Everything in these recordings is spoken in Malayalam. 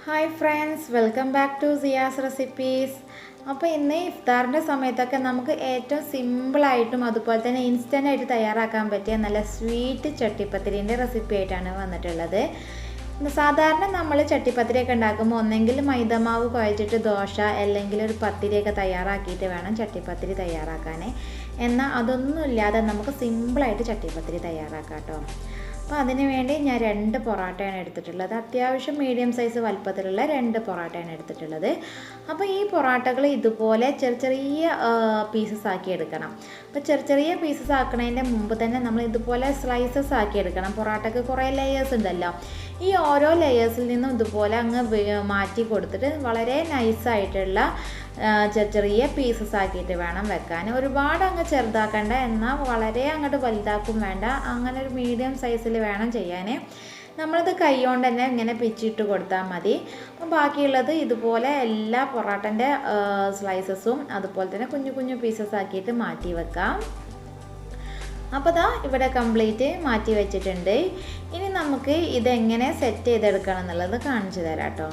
Hi friends, welcome back to Siya's recipes. അപ്പോൾ ഇന്ന് ഇഫ്താറിൻ്റെ സമയത്തൊക്കെ നമുക്ക് ഏറ്റവും സിമ്പിളായിട്ടും അതുപോലെ തന്നെ ഇൻസ്റ്റൻ്റായിട്ട് തയ്യാറാക്കാൻ പറ്റിയ നല്ല സ്വീറ്റ് ചട്ടിപ്പത്തിരിൻ്റെ റെസിപ്പി ആയിട്ടാണ് വന്നിട്ടുള്ളത്. സാധാരണ നമ്മൾ ചട്ടിപ്പത്തിരിയൊക്കെ ഉണ്ടാക്കുമ്പോൾ ഒന്നെങ്കിൽ മൈദമാവ് കുഴച്ചിട്ട് ദോശ അല്ലെങ്കിൽ ഒരു പത്തിരിയൊക്കെ തയ്യാറാക്കിയിട്ട് വേണം ചട്ടിപ്പത്തിരി തയ്യാറാക്കാൻ. എന്നാൽ അതൊന്നുമില്ലാതെ നമുക്ക് സിമ്പിളായിട്ട് ചട്ടിപ്പത്തിരി തയ്യാറാക്കാം കേട്ടോ. അപ്പോൾ അതിന് വേണ്ടി ഞാൻ 2 പൊറാട്ടയാണ് എടുത്തിട്ടുള്ളത്. അത്യാവശ്യം മീഡിയം സൈസ് വലുപ്പത്തിലുള്ള 2 പൊറാട്ടയാണ് എടുത്തിട്ടുള്ളത്. അപ്പോൾ ഈ പൊറാട്ടകൾ ഇതുപോലെ ചെറിയ പീസസ് ആക്കി എടുക്കണം. അപ്പോൾ ചെറിയ പീസസ് ആക്കുന്നതിൻ്റെ മുമ്പ് തന്നെ നമ്മൾ ഇതുപോലെ സ്ലൈസസ് ആക്കി എടുക്കണം. പൊറാട്ടയ്ക്ക് കുറേ ലെയേഴ്സ് ഉണ്ടല്ലോ. ഈ ഓരോ ലെയേഴ്സിൽ നിന്നും ഇതുപോലെ അങ്ങ് മാറ്റി കൊടുത്തിട്ട് വളരെ നൈസായിട്ടുള്ള ചെറിയ പീസസ് ആക്കിയിട്ട് വേണം വെക്കാൻ. ഒരുപാട് അങ്ങ് ചെറുതാക്കണ്ട, എന്നാൽ വളരെ അങ്ങോട്ട് വലുതാക്കും വേണ്ട. അങ്ങനെ ഒരു മീഡിയം സൈസിൽ വേണം ചെയ്യാൻ. നമ്മളിത് കൈ കൊണ്ട് തന്നെ ഇങ്ങനെ പിച്ചിട്ട് കൊടുത്താൽ മതി. അപ്പം ബാക്കിയുള്ളത് ഇതുപോലെ എല്ലാ പൊറാട്ടൻ്റെ സ്ലൈസസും അതുപോലെ തന്നെ കുഞ്ഞു പീസസ് ആക്കിയിട്ട് മാറ്റി വെക്കാം. അപ്പോൾ ദാ ഇവിടെ കംപ്ലീറ്റ് മാറ്റി വെച്ചിട്ടുണ്ട്. ഇനി നമുക്ക് ഇതെങ്ങനെ സെറ്റ് ചെയ്തെടുക്കണം എന്നുള്ളത് കാണിച്ചു തരാം കേട്ടോ.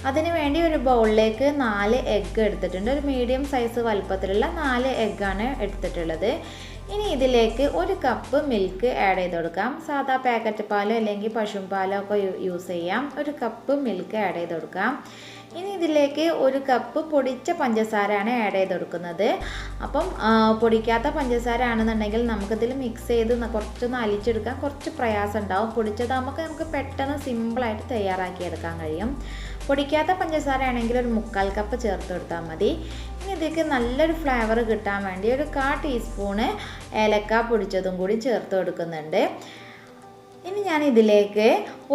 അതിന് വേണ്ടി ഒരു ബൗളിലേക്ക് 4 എഗ്ഗ് എടുത്തിട്ടുണ്ട്. ഒരു മീഡിയം സൈസ് വലുപ്പത്തിലുള്ള 4 എഗ്ഗാണ് എടുത്തിട്ടുള്ളത്. ഇനി ഇതിലേക്ക് 1 കപ്പ് മിൽക്ക് ആഡ് ചെയ്ത് കൊടുക്കാം. സാധാ പാക്കറ്റ് പാലോ അല്ലെങ്കിൽ പശുപാലോ ഒക്കെ യൂസ് ചെയ്യാം. 1 കപ്പ് മിൽക്ക് ആഡ് ചെയ്ത് കൊടുക്കാം. ഇനി ഇതിലേക്ക് 1 കപ്പ് പൊടിച്ച പഞ്ചസാരയാണ് ആഡ് ചെയ്ത് കൊടുക്കുന്നത്. അപ്പം പൊടിക്കാത്ത പഞ്ചസാര ആണെന്നുണ്ടെങ്കിൽ നമുക്കിതിൽ മിക്സ് ചെയ്ത് കുറച്ചൊന്ന് അലിച്ചെടുക്കാൻ കുറച്ച് പ്രയാസം ഉണ്ടാവും. പൊടിച്ചതാകുമ്പോൾ നമുക്ക് പെട്ടെന്ന് സിമ്പിളായിട്ട് തയ്യാറാക്കിയെടുക്കാൻ കഴിയും. പൊടിക്കാത്ത പഞ്ചസാര ആണെങ്കിൽ ഒരു 1/4 കപ്പ് ചേർത്ത് കൊടുത്താൽ മതി. ഇനി ഇതിലേക്ക് നല്ലൊരു ഫ്ലേവർ കിട്ടാൻ വേണ്ടി ഒരു 1/4 ടീസ്പൂണ് ഏലക്ക പൊടിച്ചതും കൂടി ചേർത്ത് കൊടുക്കുന്നുണ്ട്. ഇനി ഞാൻ ഇതിലേക്ക്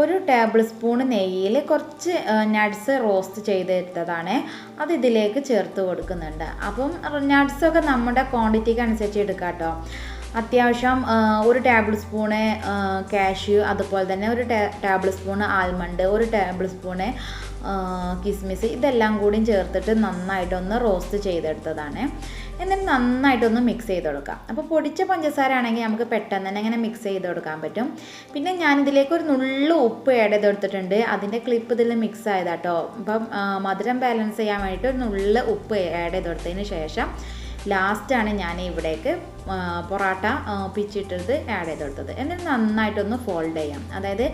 1 ടേബിൾ സ്പൂൺ നെയ്യിൽ കുറച്ച് നട്ട്സ് റോസ്റ്റ് ചെയ്തെടുത്തതാണ്, അത് ഇതിലേക്ക് ചേർത്ത് കൊടുക്കുന്നുണ്ട്. അപ്പം നട്ട്സൊക്കെ നമ്മുടെ ക്വാണ്ടിറ്റിക്ക് അനുസരിച്ച് എടുക്കാം കേട്ടോ. അത്യാവശ്യം 1 ടേബിൾ സ്പൂണ് കാഷ്യൂ, അതുപോലെ തന്നെ 1 table spoon almond, 1 table spoon കിസ്മിസ്, ഇതെല്ലാം കൂടി ചേർത്തിട്ട് നന്നായിട്ടൊന്ന് റോസ്റ്റ് ചെയ്തെടുത്തതാണ്. എന്നിട്ട് നന്നായിട്ടൊന്ന് മിക്സ് ചെയ്ത് കൊടുക്കാം. അപ്പോൾ പൊടിച്ച പഞ്ചസാര ആണെങ്കിൽ നമുക്ക് പെട്ടെന്ന് തന്നെ ഇങ്ങനെ മിക്സ് ചെയ്ത് കൊടുക്കാൻ പറ്റും. പിന്നെ ഞാനിതിലേക്ക് ഒരു നുള്ളു ഉപ്പ് ആഡ് ചെയ്ത് കൊടുത്തിട്ടുണ്ട്. അതിൻ്റെ ക്ലിപ്പ് ഇതിൽ മിക്സ് ആയതാട്ടോ. അപ്പം മധുരം ബാലൻസ് ചെയ്യാൻ വേണ്ടിയിട്ട് ഒരു നുള്ളു ഉപ്പ് ആഡ് ചെയ്ത് കൊടുത്തതിന് ശേഷം ലാസ്റ്റാണ് ഞാൻ ഇവിടേക്ക് പൊറാട്ട പിച്ചിട്ടത് ആഡ് ചെയ്ത് കൊടുത്തത്. എന്നിട്ട് നന്നായിട്ടൊന്ന് ഫോൾഡ് ചെയ്യാം. അതായത്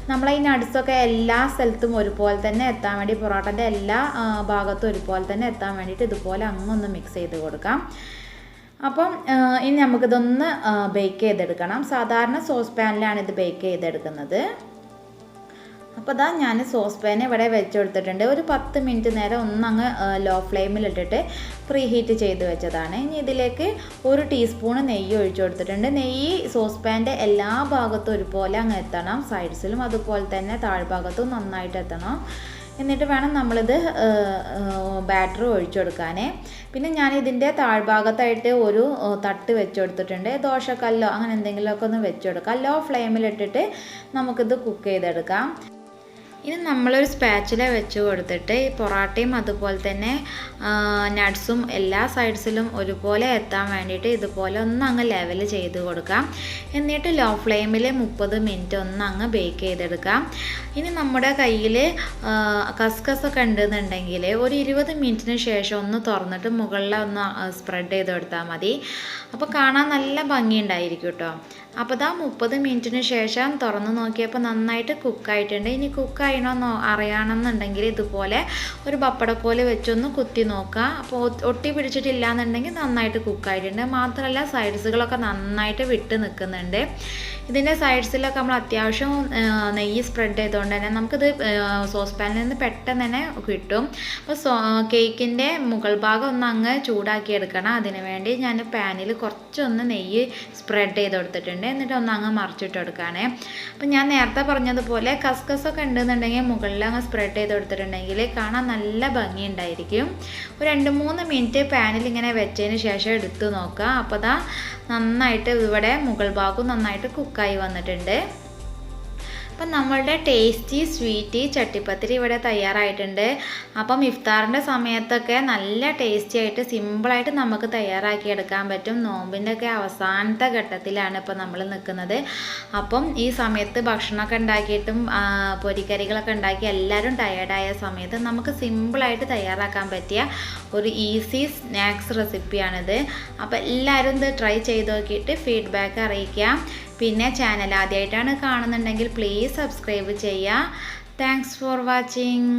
നമ്മളെ ഈ നട്ട്സൊക്കെ എല്ലാ സ്ഥലത്തും ഒരുപോലെ തന്നെ എത്താൻ വേണ്ടി, പൊറാട്ടൻ്റെ എല്ലാ ഭാഗത്തും ഒരുപോലെ തന്നെ എത്താൻ വേണ്ടിയിട്ട് ഇതുപോലെ അങ്ങൊന്ന് മിക്സ് ചെയ്ത് കൊടുക്കാം. അപ്പം ഇനി നമുക്കിതൊന്ന് ബേക്ക് ചെയ്തെടുക്കണം. സാധാരണ സോസ് പാനിലാണ് ഇത് ബേക്ക് ചെയ്തെടുക്കുന്നത്. അപ്പോൾ ഇതാ ഞാൻ സോസ് പാൻ ഇവിടെ വെച്ച് കൊടുത്തിട്ടുണ്ട്. ഒരു 10 മിനിറ്റ് നേരം ഒന്നങ്ങ് ലോ ഫ്ലെയിമിലിട്ടിട്ട് പ്രീ ഹീറ്റ് ചെയ്ത് വെച്ചതാണ്. ഇനി ഇതിലേക്ക് 1 ടീസ്പൂൺ നെയ്യ് ഒഴിച്ചു കൊടുത്തിട്ടുണ്ട്. നെയ്യ് സോസ് പാൻ്റെ എല്ലാ ഭാഗത്തും ഒരുപോലെ അങ്ങ് എത്തണം. സൈഡ്സിലും അതുപോലെ തന്നെ താഴ്ഭാഗത്തും നന്നായിട്ട് എത്തണം. എന്നിട്ട് വേണം നമ്മളിത് ബാറ്റർ ഒഴിച്ചു കൊടുക്കാൻ. പിന്നെ ഞാൻ ഇതിൻ്റെ താഴ്ഭാഗത്തായിട്ട് ഒരു തട്ട് വെച്ച് കൊടുത്തിട്ടുണ്ട്. ദോശക്കല്ലോ അങ്ങനെ എന്തെങ്കിലുമൊക്കെ ഒന്ന് വെച്ച് കൊടുക്കാം. ലോ ഫ്ലെയിമിലിട്ടിട്ട് നമുക്കിത് കുക്ക് ചെയ്തെടുക്കാം. ഇനി നമ്മളൊരു സ്പാച്ചില വെച്ച് കൊടുത്തിട്ട് ഈ പൊറാട്ടയും അതുപോലെ തന്നെ നട്ട്സും എല്ലാ സൈഡ്സിലും ഒരുപോലെ എത്താൻ വേണ്ടിയിട്ട് ഇതുപോലെ ഒന്ന് അങ്ങ് ലെവൽ ചെയ്ത് കൊടുക്കാം. എന്നിട്ട് ലോ ഫ്ലെയിമിൽ 30 മിനിറ്റ് ഒന്ന് അങ്ങ് ബേക്ക് ചെയ്തെടുക്കാം. ഇനി നമ്മുടെ കയ്യിൽ കസ്കസൊക്കെ ഉണ്ടെന്നുണ്ടെങ്കിൽ ഒരു 20 മിനിറ്റിന് ശേഷം ഒന്ന് തുറന്നിട്ട് മുകളിൽ ഒന്ന് സ്പ്രെഡ് ചെയ്ത് കൊടുത്താൽ മതി. അപ്പോൾ കാണാൻ നല്ല ഭംഗിയുണ്ടായിരിക്കും കേട്ടോ. അപ്പോൾ ഇതാ 30 മിനിറ്റിന് ശേഷം തുറന്ന് നോക്കിയപ്പോൾ നന്നായിട്ട് കുക്കായിട്ടുണ്ട്. ഇനി കുക്കായണമെന്നോ അറിയണമെന്നുണ്ടെങ്കിൽ ഇതുപോലെ ഒരു പപ്പടക്കോല് വെച്ചൊന്ന് കുത്തി നോക്കുക. അപ്പോൾ ഒട്ടി പിടിച്ചിട്ടില്ല എന്നുണ്ടെങ്കിൽ നന്നായിട്ട് കുക്കായിട്ടുണ്ട്. മാത്രമല്ല സൈഡ്സുകളൊക്കെ നന്നായിട്ട് വിട്ട് നിൽക്കുന്നുണ്ട്. ഇതിൻ്റെ സൈഡ്സിലൊക്കെ നമ്മൾ അത്യാവശ്യം നെയ്യ് സ്പ്രെഡ് ചെയ്തുകൊണ്ട് തന്നെ നമുക്കിത് സോസ് പാനിൽ നിന്ന് പെട്ടെന്ന് തന്നെ കിട്ടും. അപ്പോൾ കേക്കിൻ്റെ മുകൾ ഭാഗം ഒന്ന് അങ്ങ് ചൂടാക്കി എടുക്കണം. അതിന് വേണ്ടി ഞാൻ പാനിൽ കുറച്ചൊന്ന് നെയ്യ് സ്പ്രെഡ് ചെയ്ത് കൊടുത്തിട്ടുണ്ട്. എന്നിട്ട് ഒന്ന് അങ്ങ് മറിച്ചിട്ട് കൊടുക്കുകയാണ്. അപ്പം ഞാൻ നേരത്തെ പറഞ്ഞതുപോലെ കസ്കസൊക്കെ ഉണ്ടെന്നുണ്ടെങ്കിൽ മുകളിൽ അങ്ങ് സ്പ്രെഡ് ചെയ്ത് കൊടുത്തിട്ടുണ്ടെങ്കിൽ കാണാൻ നല്ല ഭംഗിയുണ്ടായിരിക്കും. ഒരു 2-3 മിനിറ്റ് പാനിൽ ഇങ്ങനെ വെച്ചതിന് ശേഷം എടുത്ത് നോക്കുക. അപ്പോൾ ദാ നന്നായിട്ട് ഇവിടെ മുകൾ ഭാഗം നന്നായിട്ട് കുക്കായി വന്നിട്ടുണ്ട്. അപ്പം നമ്മളുടെ ടേസ്റ്റി സ്വീറ്റ് ചട്ടിപ്പത്തിരി ഇവിടെ തയ്യാറായിട്ടുണ്ട്. അപ്പം ഇഫ്താറിൻ്റെ സമയത്തൊക്കെ നല്ല ടേസ്റ്റി ആയിട്ട് സിമ്പിളായിട്ട് നമുക്ക് തയ്യാറാക്കി എടുക്കാൻ പറ്റും. നോമ്പിൻ്റെ ഒക്കെ അവസാനത്തെ ഘട്ടത്തിലാണ് ഇപ്പോൾ നമ്മൾ നിൽക്കുന്നത്. അപ്പം ഈ സമയത്ത് ഭക്ഷണമൊക്കെ ഉണ്ടാക്കിയിട്ടും പൊരിക്കറികളൊക്കെ ഉണ്ടാക്കി എല്ലാവരും ടയേർഡായ സമയത്ത് നമുക്ക് സിമ്പിളായിട്ട് തയ്യാറാക്കാൻ പറ്റിയ ഒരു ഈസി സ്നാക്സ് റെസിപ്പിയാണിത്. അപ്പോൾ എല്ലാവരും ഇത് ട്രൈ ചെയ്ത് നോക്കിയിട്ട് ഫീഡ്ബാക്ക് അറിയിക്കാം. പിന്നെ ചാനൽ ആദ്യമായിട്ടാണ് കാണുന്നുണ്ടെങ്കിൽ പ്ലീസ് സബ്സ്ക്രൈബ് ചെയ്യുക. Thanks for watching.